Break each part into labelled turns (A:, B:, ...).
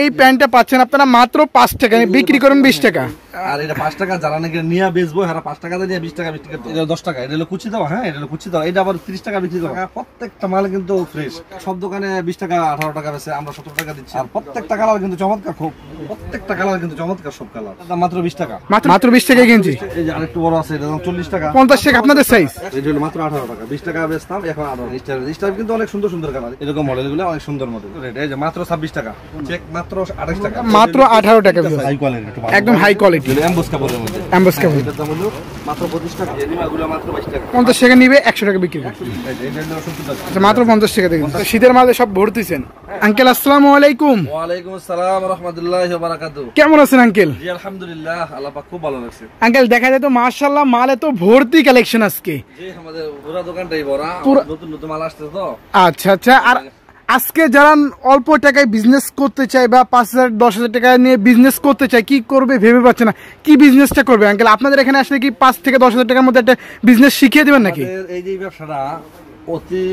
A: এই প্যান্টটা পাচ্ছেন আপনারা মাত্র 5 টাকা, বিক্রি করেন 20 টাকা।
B: আর এটা 5 টাকা যারা নাকি নিয়ে বেচবো এরা 5 টাকা দিয়ে 20 টাকা বিক্রি করতে। এটা 10 টাকা, এটা হলো কুচি দাও। হ্যাঁ, এটা হলো কুচি দাও। এটা আবার 30 টাকা বিক্রি দাও। প্রত্যেকটা মাল কিন্তু ফ্রেশ। সব দোকানে 20 টাকা 18 টাকা বেচে, আমরা 17 টাকা দিচ্ছি। আর প্রত্যেকটা কালার কিন্তু চমৎকার, খুব প্রত্যেকটা কালার কিন্তু চমৎকার, সব কালার। এটা মাত্র 20 টাকা,
A: মাত্র 20 টাকা কিনছি।
B: এই যে আরেকটু বড় আছে, এটা 40 টাকা,
A: 50 টাকা আপনাদের সাইজ।
B: এটা হলো মাত্র 18 টাকা। 20 টাকা বেচতাম, এখন 18। স্টাইল কিন্তু অনেক সুন্দর সুন্দর কালার, এরকম মডেলগুলো অনেক সুন্দর মডেল। এই যে মাত্র 26 টাকা, চেক মাত্র 28 টাকা,
A: মাত্র 18 টাকা,
B: হাই কোয়ালিটি,
A: একদম হাই কোয়ালিটি
B: এমবোস কাপড়ের মধ্যে।
A: এমবোস কাপড়,
B: এটার দাম হলো মাত্র 25 টাকা। এনিমাগুলো মাত্র 22 টাকা।
A: 50 টাকা নিবে, 100 টাকা বিক্রি করে।
B: এটা হলো 70 টাকা।
A: আচ্ছা, মাত্র 50 টাকা দেখুন। শীতের মাঝে সব ভর্তিছেন। আঙ্কেল আসসালামু আলাইকুম।
B: ওয়া আলাইকুম আসসালাম ওয়া রাহমাতুল্লাহি ওয়া বারাকাতুহু।
A: কেমন আছেন আঙ্কেল?
B: জি আলহামদুলিল্লাহ, আল্লাহ পাক খুব ভালো রাখছে।
A: আঙ্কেল দেখা যায় তো মাশাআল্লাহ মাল এত ভর্তি কালেকশন আজকে।
B: জি আমাদের পুরো দোকানটাই ভরা, নতুন নতুন মাল আসছে তো।
A: আচ্ছা আচ্ছা, আর আজকে যারা অল্প টাকায় বিজনেস করতে চায় বা 5,000 10,000 টাকা নিয়ে বিজনেস করতে চায়, কি করবে ভেবে পাচ্ছে না, কি বিজনেসটা করবে আঙ্কেল? আপনাদের এখানে আসলে কি 5 থেকে 10,000 টাকার মধ্যে একটা বিজনেস শিখিয়ে দিবেন নাকি?
B: এই যে ব্যবসাটা অতি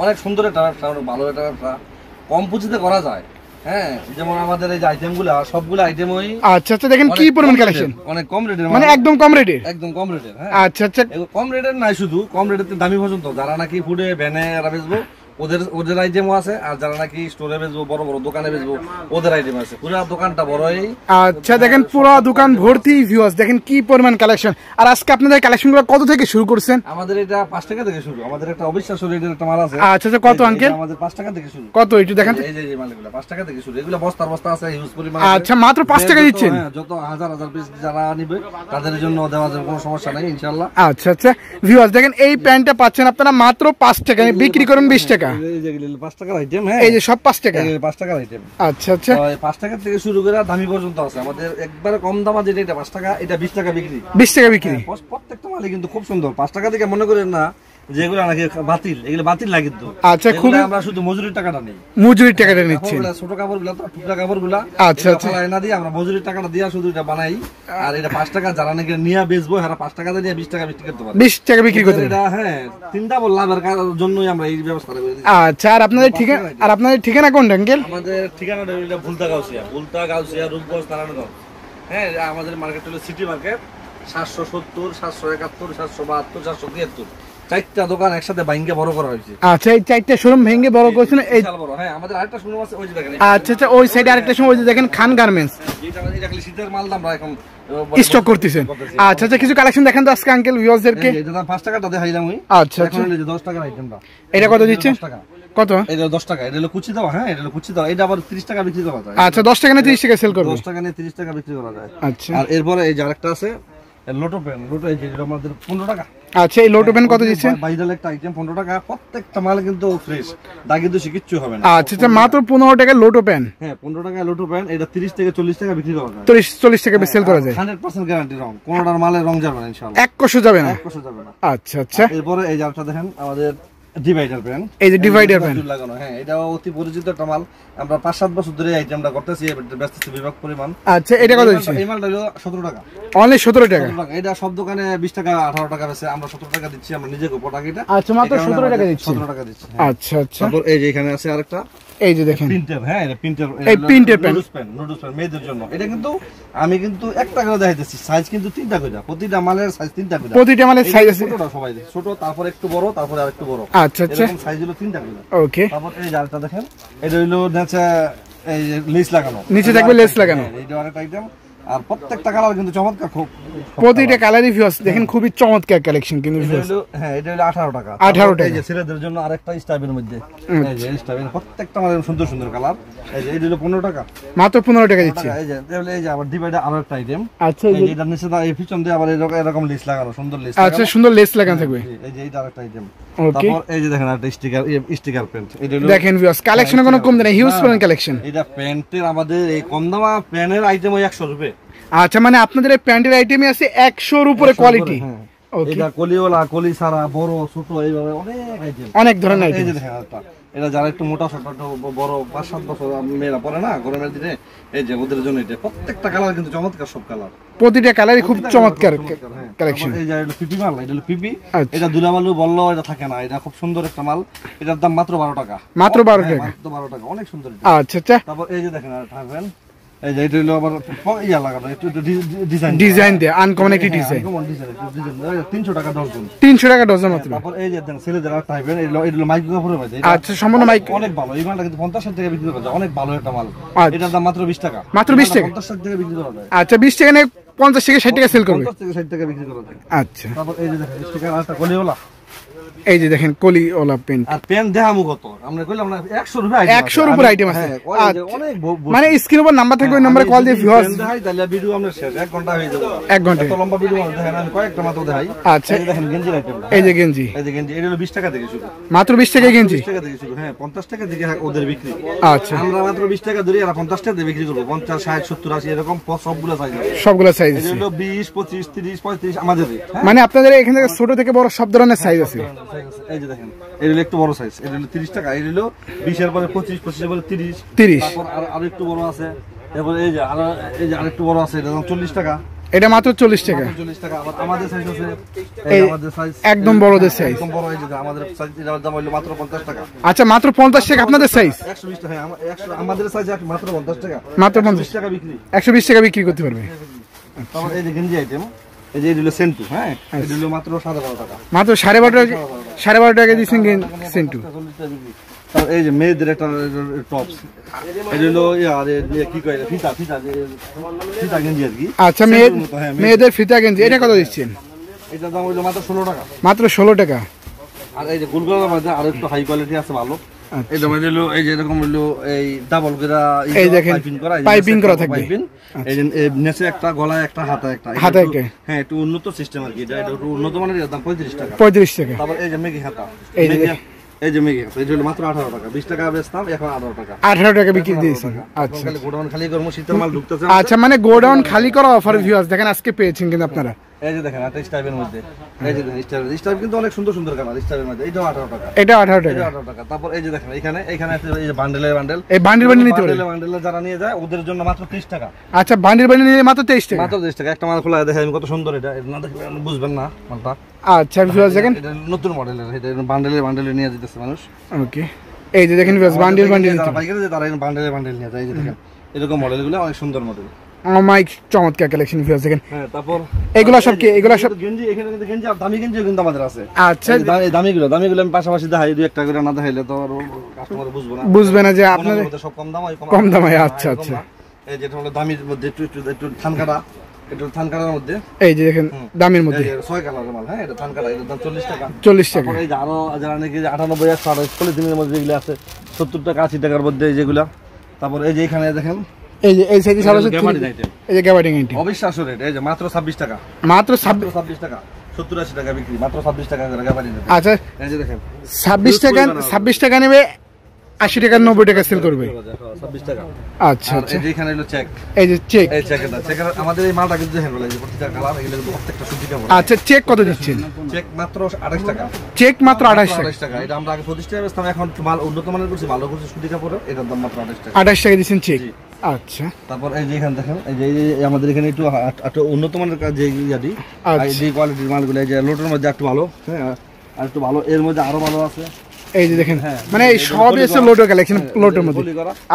B: অনেক সুন্দর একটা ব্যবসা, ভালো একটা ব্যবসা, কম পুঁজিতে করা যায়। হ্যাঁ, যেমন আমাদের এই যে আইটেমগুলো, সবগুলো আইটেমই
A: আচ্ছা আচ্ছা, দেখেন কি পরিমাণ কালেকশন,
B: অনেক কম রেটের,
A: মানে একদম কম রেটের,
B: একদম কম রেটের। হ্যাঁ,
A: আচ্ছা আচ্ছা,
B: কম রেটের নাই, শুধু কম রেটের দামি পর্যন্ত। যারা নাকি ফুডে ভ্যানে বেচবো ওদের আইটেমও আছে, আর যারা নাকি স্টোরে বেচবো, বড় বড় দোকানে বেচবো, ওদের আইটেম আছে। পুরো দোকানটা বড়ই।
A: আচ্ছা, দেখেন পুরো দোকান ভর্তি ভিউয়ার্স, দেখেন কি পরিমাণ কালেকশন। আর আজকে আপনাদের কালেকশনগুলো কত থেকে শুরু করছেন?
B: আমাদের এটা 5 টাকা থেকে শুরু। আমাদের একটা অবিশ্বাস্য রেটের একটা মাল আছে।
A: আচ্ছা আচ্ছা, কত আঙ্কেল?
B: আমাদের 5 টাকা থেকে শুরু।
A: কত একটু দেখেন।
B: এই যে মালগুলো 5 টাকা থেকে শুরু। এগুলো বস্তার বস্তা আছে, হিউজ পরিমাণ।
A: আচ্ছা, মাত্র 5 টাকা দিচ্ছেন?
B: হ্যাঁ, যত হাজার হাজার পিস যারা নিবে তাদের জন্য দেওয়া যাবে, কোনো সমস্যা নাই ইনশাআল্লাহ।
A: আচ্ছা আচ্ছা, ভিউয়ার্স দেখেন এই প্যান্টটা পাচ্ছেন আপনারা মাত্র 5 টাকা, বিক্রি করেন 20 টাকা।
B: এই যে 5 টাকার আইটেম। হ্যাঁ,
A: এই যে সব 5 টাকা,
B: 5 টাকার আইটেম।
A: আচ্ছা আচ্ছা,
B: 5 টাকা থেকে শুরু করে দামি পর্যন্ত আছে আমাদের। একবারে কম দামা যেটা এটা 5 টাকা, এটা 20 টাকা বিক্রি।
A: 20 টাকা বিক্রি।
B: প্রত্যেকটা মালই কিন্তু খুব সুন্দর। 5 টাকা থেকে মনে করেন না যেগুলো নাকি বাতিল, এগুলো বাতিল না কিন্তু।
A: আচ্ছা, খুব
B: আমরা শুধু মজুরির টাকাটা নেই,
A: মজুরির টাকাটা নিচ্ছেন।
B: ছোট কাপড়গুলো, টুকরা কাপড়গুলো,
A: আচ্ছা আচ্ছা,
B: না দিয়ে আমরা মজুরির টাকাটা দিয়ে শুধু এটা বানাই। আর এটা 5 টাকা যারা নাকি নিয়ে বেচবো এরা 5 টাকা দিয়ে 20 টাকা বিক্রি করতে পারে।
A: 20 টাকা বিক্রি করতে পারে।
B: এটা হ্যাঁ, চিন্তা বল লাভের জন্যই আমরা এই ব্যবস্থা করে দিই।
A: আচ্ছা, আর আপনাদের ঠিকানা কোনটা আঙ্কেল?
B: আমাদের ঠিকানাটা হলো ভুলতা গাউসিয়া, রূপগঞ্জ, নারায়ণগঞ্জ। হ্যাঁ, আমাদের মার্কেট হলো সিটি মার্কেট। 770, 771, 772, 773 চারটা দোকান একসাথে ভাঙ্গে বড় করা হয়েছে।
A: আচ্ছা, এই চারটা শোরুম ভেঙে বড় করেছেন। এই
B: হ্যাঁ, আমাদের আরেকটা শোরুম আছে ওই যে দেখেন।
A: আচ্ছা আচ্ছা, ওই সাইডে আরেকটা শোরুম, ওই যে দেখেন খান গার্মেন্টস।
B: এটা খালি শীতের মাল আমরা এখন
A: স্টক করতেছেন। আচ্ছা আচ্ছা, কিছু কালেকশন দেখেন তো আজকে আঙ্কেল ভিউয়ারদেরকে।
B: এটা 5 টাকাটা দেখাইলাম আমি।
A: আচ্ছা আচ্ছা,
B: 10 টাকার আইটেমটা।
A: এটা কত দিচ্ছেন?
B: 10 টাকা।
A: কত?
B: এটা 10 টাকা, এটা হলো কুচি দাও। হ্যাঁ, এটা হলো কুচি দাও। এটা আবার 30 টাকা বিক্রি করা যায়।
A: আচ্ছা, 10 টাকা না 30 টাকা সেল করবে?
B: 10 টাকা নিয়ে 30 টাকা বিক্রি করা যায়।
A: আচ্ছা,
B: আর এরপরে এই যে আরেকটা আছে লোটো পেন। লোটো এই যে আমাদের 15 টাকা।
A: আচ্ছা, এই লোটো পেন কত দিচ্ছেন?
B: ভাইরাল একটা আইটেম, 15 টাকা। প্রত্যেকটা মাল কিন্তু ফ্রেশ, দাগি দোষী কিচ্ছু হবে না।
A: আচ্ছা আচ্ছা, মাত্র 15 টাকা লোটো পেন।
B: হ্যাঁ, 15 টাকা লোটো পেন। এটা 30 থেকে 40 টাকা বিক্রি করা যায়।
A: 40 টাকা সেল করা যায়।
B: 100% গ্যারান্টি রং, কোনটার মালের রং যাবে না ইনশাআল্লাহ।
A: এক কষও যাবে না?
B: এক কষও যাবে না।
A: আচ্ছা আচ্ছা,
B: এরপরে এই যে আরেকটা দেখেন আমাদের ডিভাইডার পেন।
A: এই যে ডিভাইডার পেন
B: লাগানো। হ্যাঁ, এটা অতি পরিচিত একটা মাল। আমরা 5-7 বছর ধরে এই আইটেমটা করতেছি, ব্যস্ত বিভাগ পরিমাণ।
A: আচ্ছা, এটা কত দিচ্ছেন?
B: এই মালটা হলো 17 টাকা।
A: অনলি 17 টাকা।
B: এটা সব দোকানে 20 টাকা 18 টাকা বেচে, আমরা 17 টাকা দিচ্ছি। আমরা নিজে প্রোডাক্ট এটা।
A: আচ্ছা, মাত্র 17 টাকা দিচ্ছি।
B: 17 টাকা দিচ্ছি।
A: আচ্ছা আচ্ছা,
B: তারপর এই যে এখানে আছে আরেকটা,
A: এই যে দেখেন
B: প্রিন্টার। হ্যাঁ, এটা প্রিন্টার।
A: এই প্রিন্টার পেন,
B: নুডলস পেন মেয়েদের জন্য। এটা কিন্তু আমি কিন্তু একটা করে দেখাইতেছি, সাইজ কিন্তু 3টা করে। প্রতিটা মালের সাইজ 3টা করে।
A: প্রতিটা মালের সাইজ আছে।
B: ছোটটা সবাই ছোট, তারপর একটু বড়, তারপর আরেকটু বড়।
A: আচ্ছা আচ্ছা,
B: এরকম সাইজ হলো 3টা করে।
A: ওকে।
B: তারপর এই জারটা দেখেন, এটা হলো নিচে এই লেস লাগানো,
A: নিচে থাকবে লেস লাগানো।
B: এইটা আরেকটা আইটেম। আর প্রত্যেকটা কালার কিন্তু চমৎকার, খুব
A: প্রতিটা কালারই ভিউয়ার্স দেখেন খুবই চমৎকার কালেকশন কিন্তু।
B: হ্যাঁ, এটা হলো 18 টাকা।
A: 18 টাকা।
B: এই যে ছেলেদের জন্য আরেকটা স্টাইলের মধ্যে, এই যে স্টাইল, প্রত্যেকটা মানে সুন্দর সুন্দর কালার। এই যে এটা হলো 15 টাকা,
A: মাত্র 15 টাকা দিচ্ছি।
B: এই যে আবার ডিভাইডার আরেকটা আইটেম।
A: আচ্ছা,
B: এই যে এটার নিচে এই পিছন দিয়ে আবার এরকম লেস লাগানো, সুন্দর লেস।
A: আচ্ছা, সুন্দর লেস লাগানো থাকবে।
B: এই যে এটা আরেকটা আইটেম।
A: ওকে,
B: তারপর এই যে দেখেন একটা স্টিকার প্যান্ট। এটা হলো
A: দেখেন ভিউয়ার্স কালেকশন কোনো কম দেয়, হিউজ পরিমাণ কালেকশন।
B: এটা প্যান্টের আমাদের এই কম দামা প্যান্টের আইটেম ওই 100 টাকা।
A: আচ্ছা, মানে আপনাদের এই প্যান্টের আইটেমই আছে 100 এর উপরে কোয়ালিটি। ওকে,
B: এটা কলিওয়ালা, কলি সারা, বড় ছোট, এইভাবে অনেক আইটেম,
A: অনেক ধরনের
B: এই
A: আইটেম।
B: যে দেখেন একটা, এটা যারা একটু মোটা সোটা বড় 5-7 বছর মেয়েরা পরে না গরমের দিনে, এই যে ওদের জন্য এটা প্রত্যেকটা কালার কিন্তু চমৎকার, সব কালার,
A: প্রতিটা কালারই খুব চমৎকার কালেকশন।
B: এই যে এটা পিপি মাল, এটা হলো পিপি, এটা দুলাবালু বললো এটা থাকে না, এটা খুব সুন্দর একটা মাল, এটার দাম মাত্র 12 টাকা,
A: মাত্র 12 টাকা,
B: মাত্র 12 টাকা, অনেক সুন্দর।
A: আচ্ছা আচ্ছা,
B: তারপর এই যে দেখেন আর থাকবেন, এই যে এটা হলো আবার ইয়া লাগানো, একটু
A: ডিজাইন দিয়ে আনকমন একটি ডিজাইন,
B: 300 টাকা ডজন,
A: 300 টাকা ডজন মাত্র।
B: তারপর এই যে দেখেন ছেলেদের আর থাকবেন, এটা হলো মাইক্রো কাপড়ের মধ্যে,
A: আচ্ছা সম্পূর্ণ মাইক,
B: অনেক ভালো, এই মালটা কিন্তু 50 টাকা বিক্রি করা যায়, অনেক ভালো একটা মাল, এটার দাম মাত্র 20 টাকা,
A: মাত্র 20 টাকা,
B: 50 টাকা বিক্রি করা যায়।
A: আচ্ছা 20 টাকা নিয়ে 50 থেকে 60 টাকা সেল করবে,
B: 50 থেকে 60 টাকা বিক্রি করা যায়।
A: আচ্ছা
B: তারপর এই যে দেখেন স্টিকার আটা কলিওলা,
A: এই যে দেখেন কলিওলা পেন,
B: আর পেন দেখামু কত আমরা কইলাম না 100 রুপি,
A: 100 এর উপর আইটেম আছে,
B: অনেক
A: মানে স্ক্রিন উপর নাম্বার থাকবে, ওই নম্বরে কল দিয়ে ভিউয়ার্স
B: দেখাই, তাহলে ভিডিও আমরা শেষ 1 ঘন্টা হয়ে যাবে,
A: 1 ঘন্টা
B: এত লম্বা ভিডিও আমরা দেখাই না, আমি কয়েকটা মাত্র দেখাই।
A: আচ্ছা
B: এই দেখেন গেঞ্জির আইটেম,
A: এই যে গেঞ্জি,
B: এই যে গেঞ্জি, এটা হলো 20 টাকা থেকে শুরু,
A: মাত্র 20 টাকা গেঞ্জি,
B: 20 টাকা থেকে শুরু, হ্যাঁ 50 টাকা থেকে ওদের বিক্রি,
A: আচ্ছা
B: আমরা মাত্র 20 টাকা ধরি, আর 50 টাকা দিয়ে বিক্রি করব, 50 60 70 80 এরকম সবগুলো সাইজ আছে,
A: সবগুলো সাইজ
B: এই
A: আছে,
B: হলো 20 25 30 35 আমাদের,
A: মানে আপনাদের এখানে থেকে ছোট থেকে বড় সব ধরনের সাইজ আছে।
B: এই যে দেখেন এটা হলো একটু বড় সাইজ, এটা হলো 30 টাকা, এটা হলো 20 এর পরে 25 25 এর পরে 30, তারপর আর একটু বড় আছে, তারপর এই যে আরেকটু বড় আছে, এটা দাম 40 টাকা,
A: এটা মাত্র 40 টাকা,
B: 40 টাকা। আবার আমাদের সাইজ আছে,
A: এই
B: আমাদের সাইজ
A: একদম বড়দের সাইজ,
B: একদম বড়, এই যে আমাদের সাইজ, এটার দাম হলো মাত্র 50 টাকা।
A: আচ্ছা মাত্র 50 টাকা আপনাদের সাইজ,
B: 120 টাকা, হ্যাঁ আমাদের সাইজ মাত্র 50 টাকা,
A: মাত্র 50
B: টাকা বিক্রি,
A: 120 টাকা বিক্রি করতে পারবে।
B: তারপর এই যে গেঞ্জি আইটেম, এই যে এটা হলো সেন্টু, হ্যাঁ এটা হলো মাত্র 12.5 টাকা,
A: মাত্র 12.5 12.5 টাকা দিচ্ছেন সেন্টু।
B: তারপর এই যে মেয়েদের একটা টপস, এটা হলো কি কয় ফিতা গেঞ্জি আর কি,
A: আচ্ছা মেয়েদের ফিতা গেঞ্জি, এটা কত দিচ্ছেন?
B: এটার দাম হলো মাত্র 16 টাকা,
A: মাত্র 16 টাকা।
B: আর এই যে গোলগলার মধ্যে আরো একটু হাই কোয়ালিটি আছে ভালো, এই দাম হলো এই যে এরকম হলো এই ডাবল করা,
A: এই দেখেন পাইপিং করা থাকবে,
B: এই যে নেচে একটা, গলায় একটা, হাতে একটা, হ্যাঁ একটু উন্নত সিস্টেম আর কি, এটা একটু উন্নত মানের, দাম 35 টাকা,
A: 35 টাকা।
B: তারপর এই যে মেগি হাতা, এই যে মেগি হাতা, এটা হলো মাত্র 18 টাকা, 20 টাকা বেচতাম, এখন 18 টাকা,
A: 18 টাকা বিক্রি দিয়েছেন। আচ্ছা
B: গোডাউন খালি করবো, শীতের মাল ঢুকতেছে,
A: আচ্ছা মানে গোডাউন খালি করা অফার ভিউয়ার্স দেখেন আজকে পেয়েছেন কিন্তু আপনারা,
B: এই যে দেখেন একটা স্টাইপের মধ্যে, এই যে স্টাইপ কিন্তু অনেক সুন্দর সুন্দর কালার স্টাইপের মধ্যে, এটাও 18 টাকা,
A: এটা 18 টাকা,
B: 18 টাকা। তারপর এই যে দেখেন এখানে আছে এই যে বান্ডেল,
A: এই বান্ডেল নিতে পারবে,
B: বান্ডেলে যারা নিয়ে যায় ওদের জন্য মাত্র 30 টাকা।
A: আচ্ছা বান্ডেল নিলে মাত্র 23 টাকা,
B: মাত্র 23 টাকা। একটা মাল খোলা দেখেন কত সুন্দর, এটা না দেখলে বুঝবেন না মালটা।
A: আচ্ছা ভিউয়ার্স দেখেন
B: এটা নতুন মডেলের, এটা বান্ডেলে নিয়ে যেতেছে মানুষ।
A: ওকে এই যে দেখেন ভিউয়ার্স বান্ডেল
B: যারা পাইকারি তারা বান্ডেলে নিয়ে যায়, এই যে দেখেন এরকম মডেলগুলো অনেক সুন্দর মডেল,
A: মাইক চমৎকার কালেকশন ভিউয়ার্স দেখেন।
B: হ্যাঁ তারপর
A: এগুলা সব কি, এগুলা সব
B: গেঞ্জি, এখানে কিন্তু গেঞ্জি আর দামি গেঞ্জি কিন্তু আমাদের আছে।
A: আচ্ছা
B: দামিগুলো আমি পাশাপাশি দেখাই, দুই একটা করে না দেখাইলে তো আর কাস্টমার বুঝবে না
A: যে আপনাদের
B: সব কম দাম,
A: কম দাম হয়। আচ্ছা আচ্ছা
B: এই যেটা হলো দামির মধ্যে একটু থানকাটা, একটু থানকাটার মধ্যে,
A: এই যে দেখেন দামের মধ্যে
B: 6 কালারের মাল, হ্যাঁ এটা থানকাটা, এর দাম 40 টাকা,
A: 40 টাকা।
B: এই যে আরো যারা নাকি 98 128 দিনের মধ্যে যেগুলো আছে 70 টাকা 80 টাকার মধ্যে যেগুলা। তারপর এই যে এখানে দেখেন
A: এই যে এই সাইজে সর্বোচ্চ এই যে গ্যাবার্ডিং আইটেম
B: অবিশ্বাস্য রেট, এই যে মাত্র 26 টাকা,
A: মাত্র
B: 26 টাকা, 70-80 টাকা বিক্রি, মাত্র 26 টাকা করে গ্যাবার্ডিং।
A: আচ্ছা
B: এই যে দেখেন
A: 26 টাকা নেবে, 80 টাকা 90 টাকা সেল করবে,
B: 26 টাকা।
A: আচ্ছা আচ্ছা
B: এই যে এখানে হলো চেক,
A: এই যে চেক,
B: এই চেকের আমাদের এই মালটা কিন্তু দেখেন এই যে প্রত্যেকটা কালার, এগুলো কিন্তু প্রত্যেকটা সুতি কাপড়।
A: আচ্ছা চেক কত দিচ্ছেন?
B: চেক মাত্র 28 টাকা,
A: চেক মাত্র 28
B: টাকা। এটা আমরা আগে 25 টাকা বেচতাম, এখন মাল উন্নত মানের করছি, ভালো করছি সুতি কাপড়, এটার দাম মাত্র 28 টাকা।
A: 28 টাকা দিচ্ছেন চেক। আচ্ছা
B: তারপর এই যে এখানে দেখেন এই যে আমাদের এখানে একটু উন্নত মানের যে ইয়াদি, যে কোয়ালিটির মালগুলো, এই যে লোটের মধ্যে একটু ভালো, হ্যাঁ আর একটু ভালো, এর মধ্যে আরো ভালো আছে।
A: এই যে দেখেন মানে এই সব এসে লোটো কালেকশন, লোটের মধ্যে।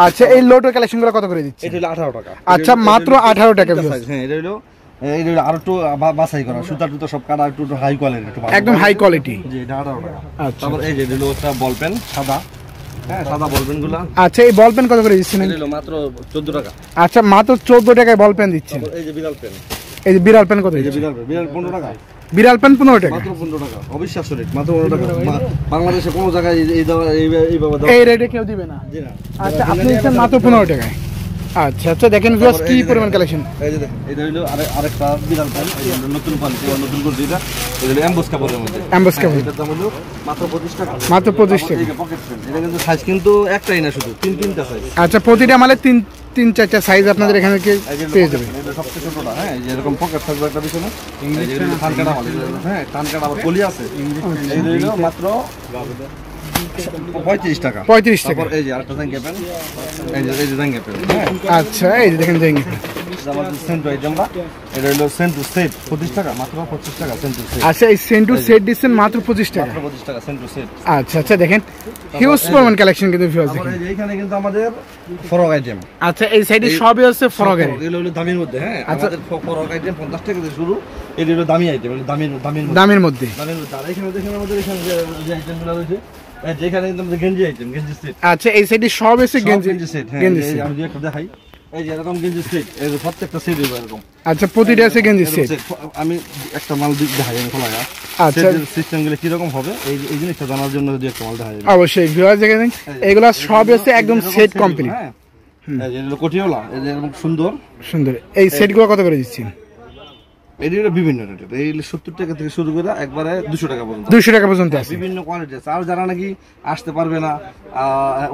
A: আচ্ছা এই লোটো কালেকশনগুলো কত করে দিচ্ছেন?
B: এটা হলো 18 টাকা।
A: আচ্ছা মাত্র 18 টাকা।
B: হ্যাঁ এটা হলো আর একটু বাছাই করা, সুতা টুতা সব কাটা, একটু হাই কোয়ালিটি,
A: একদম হাই কোয়ালিটি।
B: জি এটা 18 টাকা। তারপর এই যে হলো একটা বল পেন সাদা, হ্যাঁ সাদা বল পেন গুলা।
A: আচ্ছা এই বল পেন কত করে দিচ্ছেন?
B: এটা হলো মাত্র 14 টাকা।
A: আচ্ছা মাত্র 14 টাকায় বল পেন দিচ্ছেন।
B: এই যে বিড়াল পেন,
A: এই যে বিড়াল পেন কত?
B: এই যে বিড়াল 15 টাকা।
A: বিড়াল পেন 15 টাকা,
B: মাত্র 15 টাকা। অবিশ্বাস্য রেট, মাত্র 15 টাকা। বাংলাদেশে কোনো জায়গায়
A: এই রেটে কেউ দিবে না। জি না। আচ্ছা আপনি দিচ্ছেন মাত্র 15 টাকায়। আচ্ছা আচ্ছা দেখেন ভিউয়ার্স কি পরিমাণ কালেকশন।
B: এই যে দেখেন এটা হলো আরেকটা বিড়াল পেন, এই নতুন কোয়ালিটি, নতুন করে এটা হলো এমবস কাপড়ের মধ্যে।
A: এমবস কাপড়,
B: এটার দাম হলো মাত্র 25 টাকা।
A: মাত্র 25 টাকা।
B: এই যে পকেট পেন, এটা কিন্তু সাইজ কিন্তু একটাই না, শুধু তিনটা সাইজ।
A: আচ্ছা প্রতিটা মালে 3-4টা সাইজ আপনাদের এখানে পেয়ে যাবেন।
B: এটা সবচেয়ে ছোটটা, হ্যাঁ এই যে এরকম পকেট থাকবে একটা পিছনে, এই যে টান কাটা মাল, হ্যাঁ টান কাটা আবার কলি আছে। এই হলো মাত্র 35 টাকা।
A: 35 টাকা।
B: তারপর এই যে আরেকটা জাঙ্গিয়া প্যান্ট, এই যে জাঙ্গিয়া প্যান্ট, হ্যাঁ।
A: আচ্ছা, এই যে দেখেন জাঙ্গিয়া।
B: আমাদের সেন্টু আইটেমটা, এটা হলো সেন্টু সেট 25 টাকা, মাত্র 25 টাকা সেন্টু সেট।
A: আচ্ছা, এই সেন্টু সেট দিচ্ছেন মাত্র 25 টাকা।
B: মাত্র 25 টাকা সেন্টু সেট।
A: আচ্ছা আচ্ছা, দেখেন হিউজ পরিমাণ কালেকশন কিন্তু ভিউয়ার্স
B: তারপর
A: দেখেন।
B: এই যে এখানে কিন্তু আমাদের ফরক আইটেম।
A: আচ্ছা, এই সাইডে সবই আছে ফরকের।
B: এগুলো হলো দামের মধ্যে, হ্যাঁ। আমাদের ফরক আইটেম 50 টাকা থেকে শুরু। এই হলো দামি আইটেম, এগুলো দামের মধ্যে।
A: দামের মধ্যে।
B: আর এখানে দেখেন আমাদের এখানে যে আইটেমগুলো রয়েছে, যেখানে কিন্তু আমাদের গেঞ্জি আইটেম, গেঞ্জি সেট।
A: আচ্ছা, এই সাইডে সব এসে গেঞ্জি
B: সেট, হ্যাঁ।
A: গেঞ্জি
B: এই
A: সেট।
B: আমি একটা দেখাই, এই যে এরকম গেঞ্জি সেট, এই যে প্রত্যেকটা সেট এরকম।
A: আচ্ছা, প্রতিটা আছে গেঞ্জি সেট।
B: আমি একটা মাল দেখাই, আমি খোলা।
A: আচ্ছা,
B: সিস্টেমগুলো কিরকম হবে এই জিনিসটা জানার জন্য যদি একটা মাল দেখাই।
A: অবশ্যই ভিউয়ার্স দেখেন, এগুলা সব আছে একদম সেট কমপ্লিট।
B: হ্যাঁ, এই যে কোটিওলা, এই যে এরকম সুন্দর
A: সুন্দর। এই সেটগুলো কত করে দিচ্ছেন?
B: এগুলো বিভিন্ন রেটের, এই 70 টাকা থেকে শুরু করে একবারে 200 টাকা পর্যন্ত।
A: 200 টাকা পর্যন্ত আছে।
B: বিভিন্ন কোয়ালিটি আছে। আর যারা নাকি আসতে পারবে না,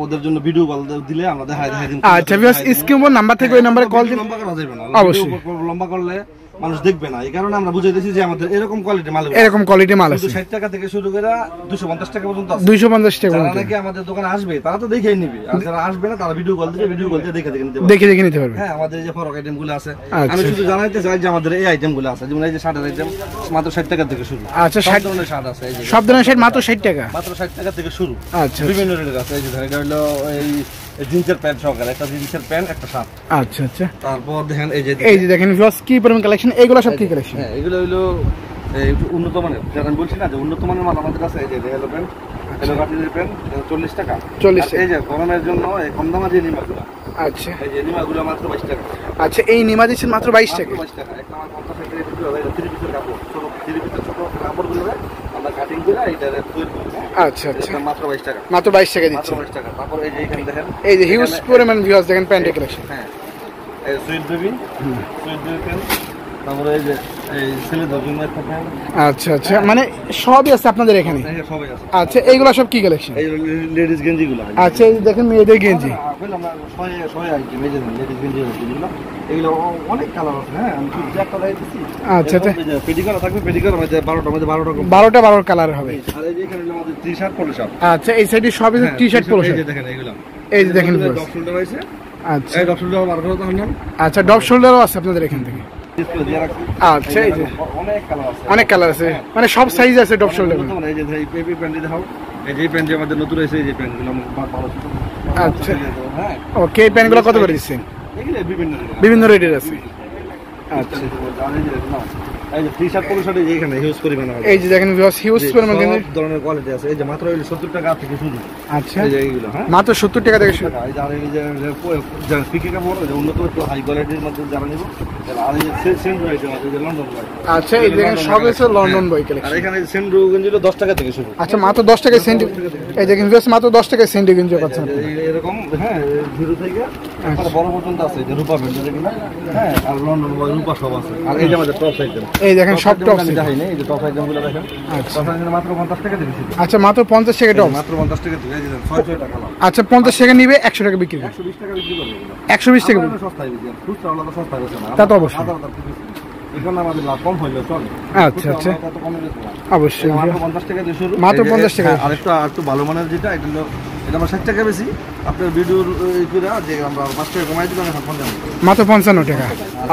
B: ওদের জন্য ভিডিও কল দিলে আমরা দেখাই দিন।
A: আচ্ছা ভিউয়ার্স, স্ক্রিন নাম্বার থেকে ওই নম্বরে কল দিন।
B: লম্বা করা যাবে না,
A: অবশ্যই
B: লম্বা করলে মানুষ দেখবে না। এই কারণে আমরা বুঝাই দিয়েছি যে আমাদের এরকম কোয়ালিটি মাল,
A: এরকম কোয়ালিটি মাল আছে।
B: 60 টাকা থেকে শুরু করে 250 টাকা পর্যন্ত আছে।
A: 250 টাকা
B: যারা
A: পর্যন্ত
B: নাকি আমাদের দোকানে আসবে তারা তো দেখেই নিবে, আর যারা আসবে না তারা ভিডিও কল দিয়ে দেখে নিতে পারবে।
A: দেখে নিতে পারবে।
B: হ্যাঁ, আমাদের এই যে ফরক আইটেম গুলো আছে,
A: আচ্ছা।
B: আমি শুধু জানাইতে চাই যে আমাদের এই আইটেম গুলো আছে, যেমন এই যে শার্টের আইটেম মাত্র 60 টাকা থেকে শুরু।
A: আচ্ছা,
B: সব ধরনের শার্ট আছে, এই যে
A: সব ধরনের শার্ট মাত্র 60 টাকা।
B: মাত্র 60 টাকা থেকে শুরু।
A: আচ্ছা,
B: বিভিন্ন রেটের আছে। এই যে এটা হলো এই জিন্সের প্যান্ট সহকারে, একটা জিন্সের প্যান্ট, একটা শার্ট।
A: আচ্ছা আচ্ছা,
B: তারপর দেখেন
A: এই যে দেখেন ভিউয়ার্স কি পরিমাণ কালেকশন, এগুলো সব কি কালেকশন?
B: হ্যাঁ, এগুলো হলো একটু উন্নত মানের, যেটা আমি বলছি না যে উন্নত মানের মাল আমাদের কাছে। এই যে হ্যালো প্যান্ট, হ্যালো কাটিনের প্যান্ট 40 টাকা।
A: 40
B: আর এই যে গরমের জন্য এই কম দামা যে নিমাগুলো,
A: আচ্ছা
B: এই যে নিমাগুলো মাত্র 22 টাকা।
A: আচ্ছা, এই নিমা দিচ্ছেন মাত্র 22 টাকা।
B: 22 টাকা। একটা আমার 50 টাকা দিয়ে বিক্রি হবে। এটা 3 পিসের কাপড়, ছোট 3 পিসের ছোট কাপড়গুলো আমরা কাটিং করে এটা তৈরি করি।
A: আচ্ছা আচ্ছা,
B: এটা মাত্র 22 টাকা।
A: মাত্র 22 টাকা
B: মাত্র
A: দিচ্ছেন।
B: 22 টাকা। তারপর এই যে এখানে দেখেন,
A: এই যে হিউজ পরিমাণ ভিউয়ার্স দেখেন প্যান্টের কালেকশন।
B: হ্যাঁ, এই sweet baby, sweet baby pant. তারপরে এই যে এই ছেলেদের জন্য একটা প্যান্ট।
A: আচ্ছা আচ্ছা, মানে সবই আছে আপনাদের এখানে।
B: এই যে সবাই আছে।
A: আচ্ছা, এইগুলো সব কি কালেকশন?
B: এই লেডিস গেঞ্জিগুলো।
A: আচ্ছা, এই যে দেখেন মেয়েদের গেঞ্জি।
B: আমরা ছয় আইটেম, এই যে লেডিস গেঞ্জি এগুলো, এগুলো অনেক কালার আছে। হ্যাঁ, আমি শুধু একটা দেখাই দিচ্ছি।
A: আচ্ছা আচ্ছা,
B: পেডিকার থাকবে, পেডিকার মধ্যে 12টার মধ্যে 12 রকম,
A: 12 কালার হবে।
B: আর এই যে এখানে হলো আমাদের টি-শার্ট, পোলো শার্ট।
A: আচ্ছা, এই সাইডে সব আছে টি-শার্ট পোলো
B: এই
A: শার্ট।
B: যে দেখেন এগুলো,
A: এই যে দেখেন
B: ডগ শোল্ডার আছে।
A: আচ্ছা
B: এই ডগ শোল্ডার 12 টাকা নাম।
A: আচ্ছা, ডগ শোল্ডারও আছে আপনাদের এখান থেকে।
B: ডিসপ্লে দিয়ে রাখছি।
A: আচ্ছা, এই যে
B: অনেক কালার আছে,
A: অনেক কালার আছে, মানে সব সাইজ আছে ডগ শোল্ডার।
B: এই যে এই বেবি প্যান্ট দেখাও, এই যে প্যান্ট আমাদের নতুন এসেছে, এই যে প্যান্টগুলো ভালো ছিল।
A: আচ্ছা,
B: হ্যাঁ,
A: ওকে, এই প্যান্টগুলো কত করে দিচ্ছেন?
B: এগুলো
A: বিভিন্ন রেটের আছে। আচ্ছা,
B: এই যে টি-শার্ট, পোলো শার্ট এখানে হিউজ পরিমাণ আছে।
A: এই যে দেখেন ভিউয়ার্স হিউজ পরিমাণ কিন্তু
B: সব ধরনের কোয়ালিটি আছে। এই যে মাত্র 70 টাকা থেকে শুরু।
A: আচ্ছা,
B: এই যে এইগুলো, হ্যাঁ,
A: মাত্র 70 টাকা থেকে শুরু।
B: এই যে আর এই যে পিকে কাপড়, এই যে উন্নত একটু হাই কোয়ালিটির মধ্যে যারা নিব, আর এই যে সেন্ট আইটেম আছে, এই যে লন্ডন বয়।
A: আচ্ছা, এই দেখেন সব আছে লন্ডন বয়
B: আর
A: কালেকশন।
B: এখানে সেন্ট গেঞ্জিগুলো 10 টাকা থেকে শুরু।
A: আচ্ছা, মাত্র 10 টাকায় সেন্ট। এই দেখেন ভিউয়ার্স মাত্র 10 টাকায় সেন্ট গেঞ্জি পাচ্ছেন।
B: এরকম, হ্যাঁ, জিরো থেকে বড় পর্যন্ত আছে। এই যে রূপা বেল্ট যেগুলো, হ্যাঁ, আর লন্ডন বয় রূপা সব আছে। আর এই যে আমাদের টপ আইটেম,
A: এই দেখেন সব টপ
B: আমি দেখাই নাই, এই যে টপ আইটেমগুলো দেখেন।
A: আচ্ছা
B: টপ আইটেম মাত্র 50 টাকা থেকে শুরু।
A: আচ্ছা, মাত্র 50 টাকা টপ।
B: মাত্র 50 টাকা থেকে, এই যে 6 টাকা কালার।
A: আচ্ছা, 50 টাকা নিবে 100 টাকা বিক্রি করে।
B: 120 টাকা বিক্রি করবে এগুলো।
A: 120 টাকা
B: আমরা সস্তায় বিক্রি করি, খুচরা ওরা তো সস্তায় বেচে না।
A: তা তো অবশ্যই।
B: হাজার হাজার পিস বিক্রি। এখানে আমাদের লাভ কম হইলো চলে।
A: আচ্ছা আচ্ছা,
B: কত কমে বেচবো না।
A: অবশ্যই
B: মাত্র 50 টাকা দিয়ে শুরু।
A: মাত্র 50 টাকা।
B: আর একটু ভালো মানের যেটা, এটা হলো, এটা আমরা 60 টাকা বেশি। আপনার ভিডিওর যে আমরা 5 টাকা কমাই দিলাম, এখন 50
A: মাত্র 55 টাকা।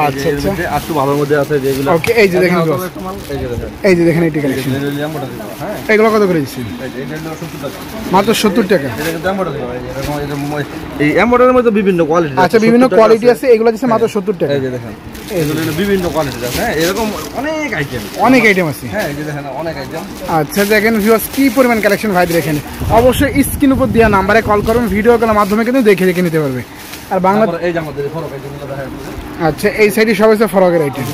A: আচ্ছা আচ্ছা,
B: আর একটু ভালোর মধ্যে আছে যেগুলো।
A: ওকে, এই যে দেখেন ভিউয়ার্স,
B: এই যে দেখেন,
A: এই যে দেখেন এই কালেকশন।
B: হ্যাঁ,
A: এগুলো কত করে দিচ্ছেন?
B: এটা হলো 70 টাকা।
A: মাত্র 70 টাকা।
B: এটা কিন্তু এমব্রয়ডারি হয়, এরকম এই এমব্রয়ডারির মধ্যে বিভিন্ন কোয়ালিটি।
A: আচ্ছা, বিভিন্ন কোয়ালিটি আছে, এগুলো দিচ্ছে মাত্র 70 টাকা।
B: এই যে দেখেন, এগুলো হলো বিভিন্ন কোয়ালিটি আছে। হ্যাঁ, এরকম অনেক আইটেম,
A: অনেক আইটেম আছে।
B: হ্যাঁ, এই যে দেখেন অনেক আইটেম।
A: আচ্ছা, দেখেন ভিউয়ার্স কি পরিমাণ কালেকশন ভাইদের এখানে। অবশ্যই স্ক্রিন উপর দেওয়া নাম্বারে কল করুন, ভিডিও কলের মাধ্যমে কিন্তু দেখে নিতে পারবে। আর বাংলা,
B: এই যে আমাদের ফরক আইটেমগুলো দেখা যাচ্ছে।
A: আচ্ছা, এই সাইডে সব আছে ফরকের আইটেম।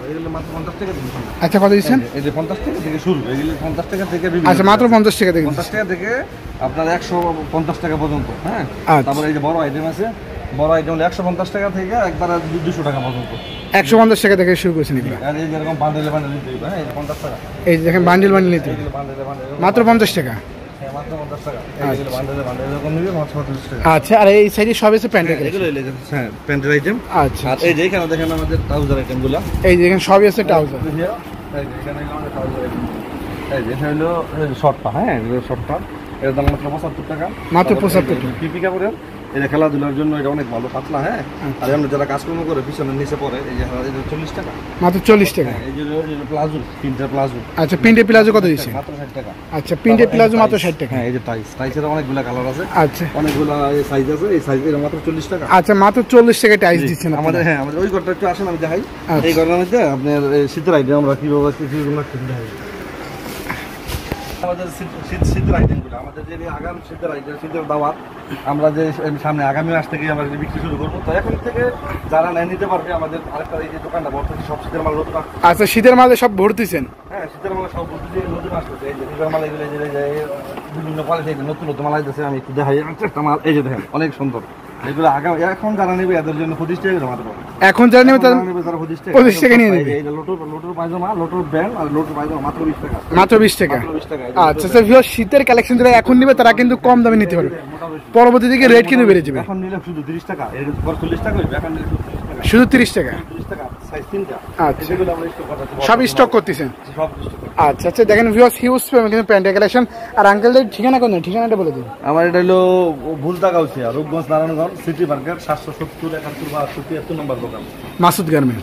B: এগুলো মাত্র 50 টাকা থেকে শুরু।
A: আচ্ছা, কত দিচ্ছেন?
B: এই যে 50 টাকা থেকে শুরু, এগুলো 50 টাকা থেকে
A: আচ্ছা, মাত্র 50 টাকা থেকে
B: 50 টাকা থেকে আপনার 150 টাকা পর্যন্ত। হ্যাঁ,
A: আচ্ছা।
B: তারপরে এই যে বড় আইটেম আছে, বড় আইটেম হলো 150 টাকা থেকে একবার 200 টাকা পর্যন্ত।
A: 150 টাকা থেকে শুরু করেছেন এগুলো।
B: আর এই যে এরকম বান্ডেলে নিতে হবে, হ্যাঁ, এই যে 50 টাকা।
A: এই যে দেখেন বান্ডিল বান্ডিল নিতে হবে।
B: এগুলো বান্ডেলে
A: মাত্র 50 টাকা।
B: হ্যাঁ, মাত্র 50 টাকা। এগুলো বান্ডেলে এরকম নিবে মাত্র 50 টাকা।
A: আচ্ছা, আর এই সাইডে সব আছে প্যান্টের কালেকশন।
B: এগুলো হ্যাঁ, প্যান্টের আইটেম।
A: আচ্ছা,
B: আর এই যে এখানে দেখেন আমাদের ট্রাউজার আইটেমগুলো।
A: এই যে দেখেন সবই আছে ট্রাউজার।
B: এই যে এখানে হলো আমাদের ট্রাউজার আইটেম। এই যে এখানে হলো শর্ট পা, হ্যাঁ, এগুলো শর্ট পা। এর দাম মাত্র 75 টাকা।
A: মাত্র 75 টাকা।
B: পিপি কাপড়ের, এটা খেলাধুলার জন্য এটা অনেক ভালো, পাতলা। হ্যাঁ, আর আমরা যারা কাজকর্ম করে পিছনে নিচে পরে, এই যে 40 টাকা।
A: মাত্র 40 টাকা।
B: এই যে প্লাজো, তিনটা প্লাজো।
A: আচ্ছা, প্রিন্টেড প্লাজো কত দিচ্ছেন?
B: মাত্র 60 টাকা।
A: আচ্ছা, প্রিন্টেড প্লাজো মাত্র 60 টাকা।
B: হ্যাঁ, এই যে টাইসের অনেকগুলা কালার আছে,
A: আচ্ছা
B: অনেকগুলা সাইজ আছে। এই সাইজ এর মাত্র 40 টাকা।
A: আচ্ছা, মাত্র 40 টাকা টাইস দিচ্ছেন
B: আমাদের। হ্যাঁ, আমাদের ওই ঘরটা একটু আসেন, আমি দেখাই। এই ঘরের মধ্যে আপনার শীতের আইটেম আমরা কিভাবে দেখাই। আমাদের শীতের আইটেমগুলো, আমাদের যে আগাম শীতের আইটেম, শীতের দাওয়াত, আমরা যে সামনে আগামী মাস থেকে আমরা বিক্রি শুরু করবো। তো এখন থেকে যারা নেয় নিতে পারবে, আমাদের আরেকটা এই যে দোকানটা বর্তমানে সব শীতের মাল নতুন।
A: আচ্ছা, শীতের মালে সব ভর্তিছেন?
B: হ্যাঁ, শীতের মাল সব ভর্তি নতুন আসতেছে। এই যে শীতের মাল এগুলো বিভিন্ন কোয়ালিটি নতুন নতুন মাল আসতেছে। আমি একটু দেখাই একটা মাল, এই যে দেখেন অনেক সুন্দর। এগুলো আগাম এখন যারা নেবে এদের জন্য 25 টাকা মাত্র।
A: এখন যারা নেবে তারা 25 টাকা নিয়ে নেবে।
B: এই লোটোর পায়জামা, লোটোর ব্যান্ড আর লোটোর পায়জামা মাত্র 20 টাকা।
A: মাত্র 20 টাকা। আচ্ছা স্যার, ভিউয়ার শীতের কালেকশন যারা এখন নেবে তারা কিন্তু কম দামে নিতে পারবে, পরবর্তী দিকে রেট কিন্তু বেড়ে যাবে।
B: এখন নিলে শুধু 30 টাকা, এর পর 40 টাকা হইবে। এখন নিলে
A: শুধু 30 টাকা।
B: 30 টাকা সাইজ 3টা।
A: আচ্ছা,
B: এগুলো আমরা স্টক করতেছি,
A: সব স্টক করতেছেন?
B: সব স্টক।
A: আচ্ছা আচ্ছা, দেখেন ভিউয়ার্স, হিউজ পেমেন্ট কিন্তু প্যান্টের কালেকশন। আর আঙ্কেলদের ঠিকানা কোন? ঠিকানাটা বলে দিন।
B: আমার এটা হলো ভুলতা গাউছিয়া, রূপগঞ্জ, নারায়ণগঞ্জ, সিটি মার্কেট, 770 71 72 নম্বর দোকান,
A: মাসুদ গার্মেন্টস।